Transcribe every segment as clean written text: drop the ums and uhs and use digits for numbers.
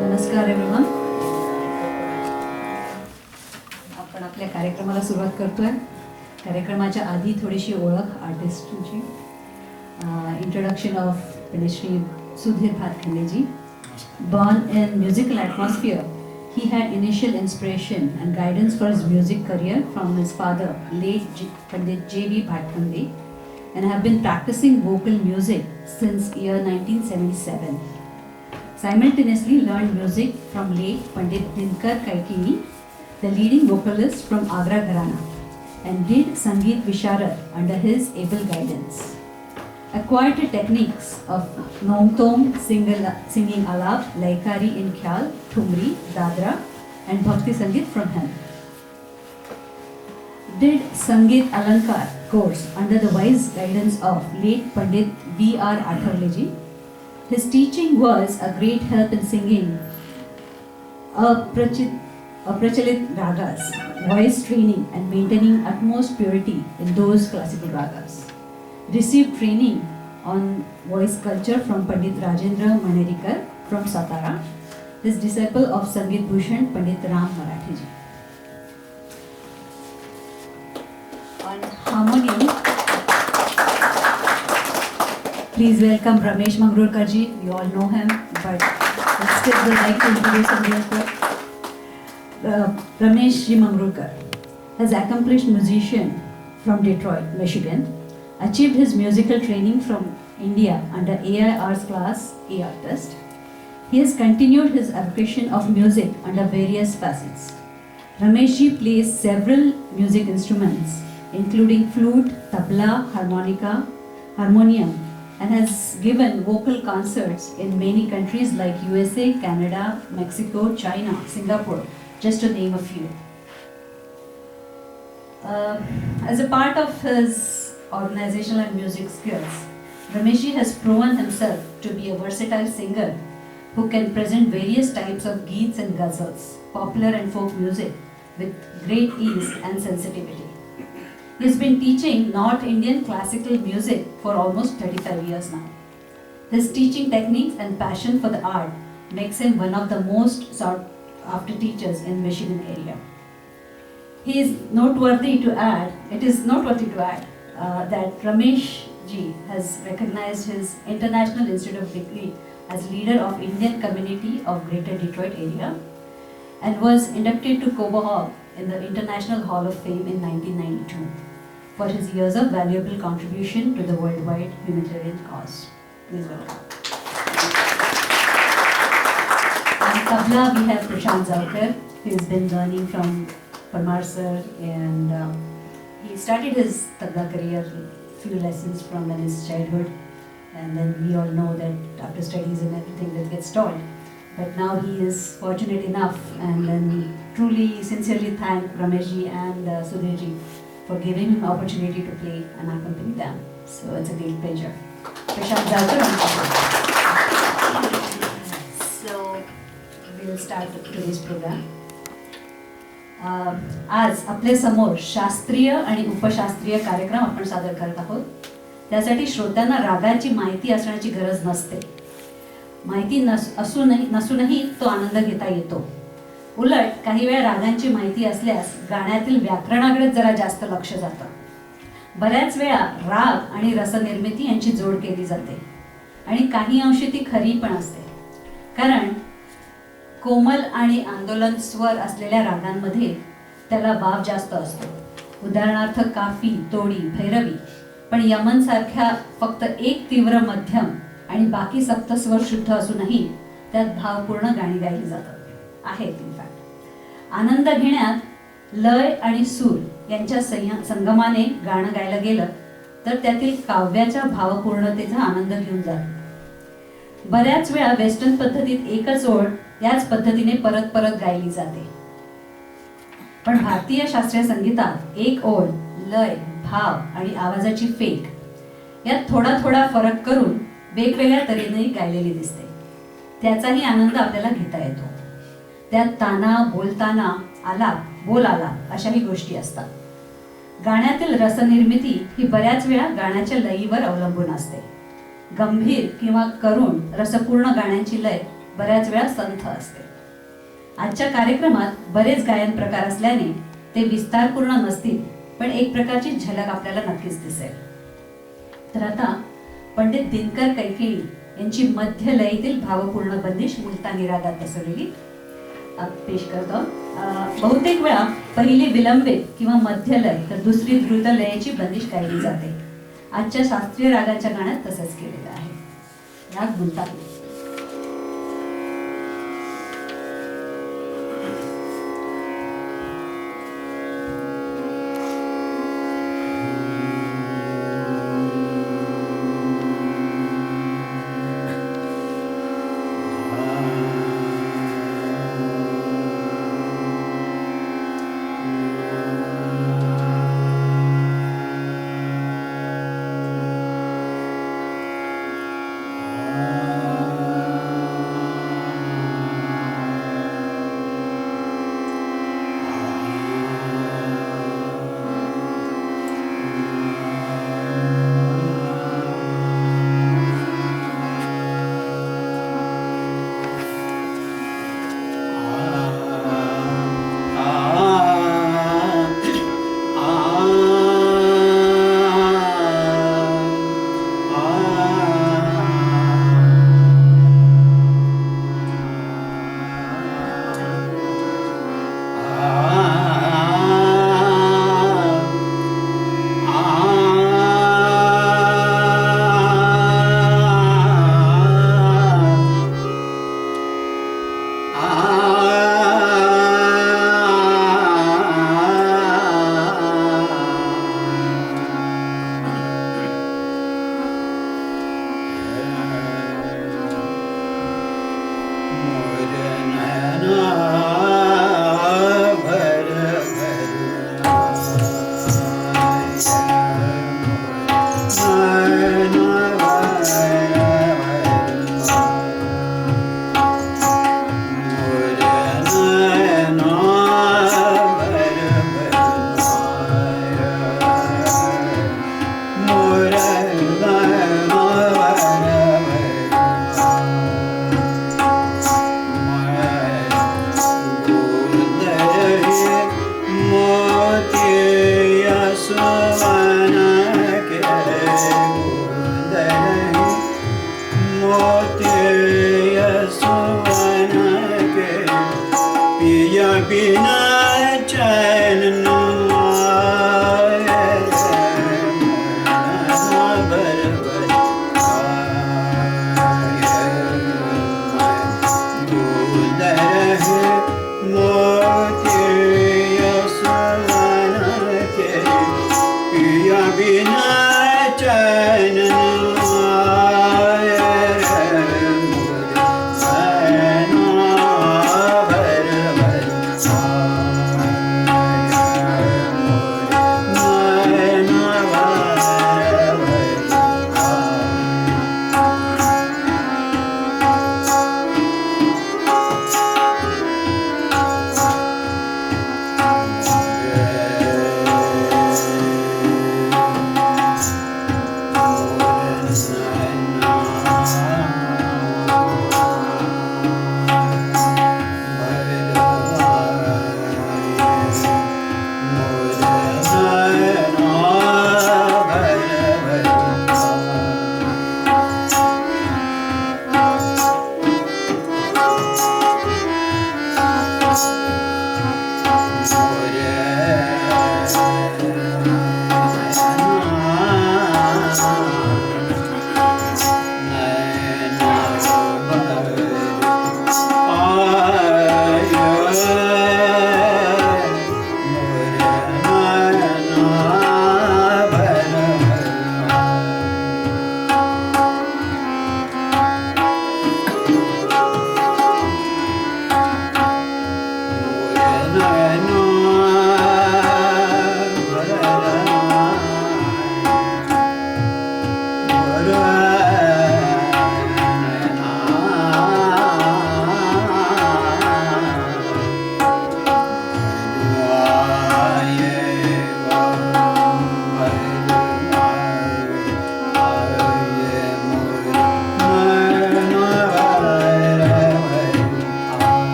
नमस्कार एव्हरीवन. आपण आपल्या कार्यक्रमाला सुरुवात करतोय. कार्यक्रमाच्या आधी थोडीशी ओळख आर्टिस्टची. इंट्रोडक्शन ऑफ श्री सुधीर भातखंडेजी. Born in musical atmosphere, he had initial inspiration and guidance for his music career from his father, late Pandit J.V. Bhatkhande, and have been practicing vocal music since year 1977. Simultaneously learned music from late Pandit Dinkar Kaikini, the leading vocalist from Agra Gharana, and did Sangeet Visharad under his able guidance. Acquired the techniques of Nomtom singing alap, Laikari in Khyal, Thumri, Dadra, and Bhakti Sangeet from him. Did Sangeet Alankar course under the wise guidance of late Pandit B.R. Athavleji. His teaching was a great help in singing aprachalit ragas, voice training, and maintaining utmost purity in those classical ragas. Received training on voice culture from Pandit Rajendra Manerikar from Satara, his disciple of Sangeet Bhushan Pandit Ram Marathiji. On harmonium, please welcome Ramesh Mangrulkarji. You all know him, but I still would like to introduce him real quick. Ramesh Ji Mangrulkar is an accomplished musician from Detroit, Michigan. Achieved his musical training from India under AIR's class A artist. He has continued his application of music under various facets. Ramesh Ji plays several music instruments, including flute, tabla, harmonium, and has given vocal concerts in many countries like USA, Canada, Mexico, China, Singapore, just to name a few. As a part of his organizational and music skills, Ramesh Ji has proven himself to be a versatile singer who can present various types of geets and ghazals, popular and folk music, with great ease and sensitivity. He's been teaching North Indian classical music for almost 35 years now. His teaching techniques and passion for the art makes him one of the most sought after teachers in Michigan area. It is noteworthy to add that Ramesh Ji has recognized his International Institute of Degree as leader of Indian community of Greater Detroit area and was inducted to Cobo Hall in the International Hall of Fame in 1992 for his years of valuable contribution to the worldwide humanitarian cause. Please welcome. On tabla we have Prashant Jalkar, who has been learning from Parmar sir, and he started his tabla career few lessons from his childhood, and then we all know that after studies and everything that gets taught. But now he is fortunate enough, and then truly sincerely thank Ramesh Ji and Sudhir Ji for giving him opportunity to play and accompany them. So it's a great pleasure. Prashant Jalkar. So we'll start today's program. आज आपल्या समोर शास्त्रीय आणि उपशास्त्रीय कार्यक्रम आपण सादर करत आहोत. त्यासाठी श्रोत्यांना रागाची माहिती असण्याची गरज नसते. माहिती नसूनही तो आनंद घेता येतो. उलट काही वेळा रागांची माहिती असल्यास गाण्यातील व्याकरणाकडे जरा जास्त लक्ष जातं. बऱ्याच वेळा राग आणि रसनिर्मिती यांची जोड केली जाते आणि काही अंशी ती खरी पण असते. कारण कोमल आणि आंदोलन स्वर असलेल्या रागांमध्ये त्याला बाब जास्त असतो. उदाहरणार्थ काफी, तोडी, भैरवी. पण यमन सारख्या फक्त एक तीव्र मध्यम आणि बाकी सप्तस्वर शुद्ध असूनही त्यात भावपूर्ण गाणी गायली जातात आहेत. इनफॅक्ट आनंद घेण्यात लय आणि सूर यांच्या संगमाने गाणं गायला गेलं तर त्यातील काव्याच्या भावपूर्णतेचा आनंद घेऊन जातो. बऱ्याच वेळा वेस्टर्न पद्धतीत एकच ओळ याच पद्धतीने परत परत गायली जाते. पण भारतीय शास्त्रीय संगीतात एक ओळ, लय, भाव आणि आवाजाची फेक यात थोडा थोडा फरक करून वेगवेगळ्या तऱ्हेने गायलेली दिसते. त्याचाही आनंद आपल्याला घेता येतो. त्यात ताना, बोलताना, आलाप, बोल आलाप अशाही गोष्टी असतात. गाण्यातील रसनिर्मिती ही बऱ्याच वेळा गाण्याच्या लयीवर अवलंबून असते. गंभीर किंवा करुण रसपूर्ण गाण्यांची लय बऱ्याच वेळा संथ असते. आजच्या कार्यक्रमात बरेच गायन प्रकार असल्याने ते विस्तारपूर्ण नसतील, पण एक प्रकारची झलक आपल्याला नक्कीच दिसेल. तर आता पंडित दिनकर कैकेळी यांची मध्य लयीतील भावपूर्ण बंदिश मुलतानी रागात बसवलेली पेश करतो. बहुतेक वेळा पहिली विलंबित किंवा मध्य लय तर दुसरी द्रुत लयची बंदिश गायली जाते. आजच्या शास्त्रीय रागाच्या गाण्यात तसंच केलेलं आहे. राग मुलतानी.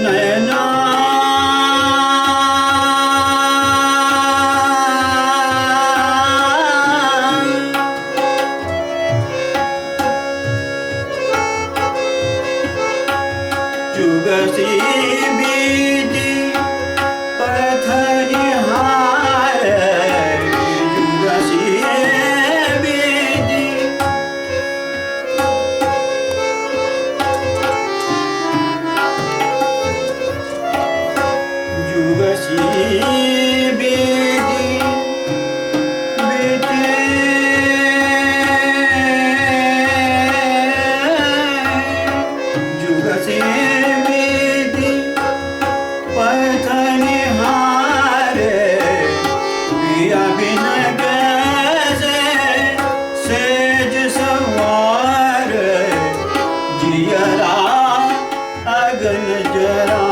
नयना जुगसी बीती पथरी हार जुगसी बीती जुगसी बीती बीती जुगसी पथनी हारे पिया बिन कैसे सेज सवार जियरा अगन जरा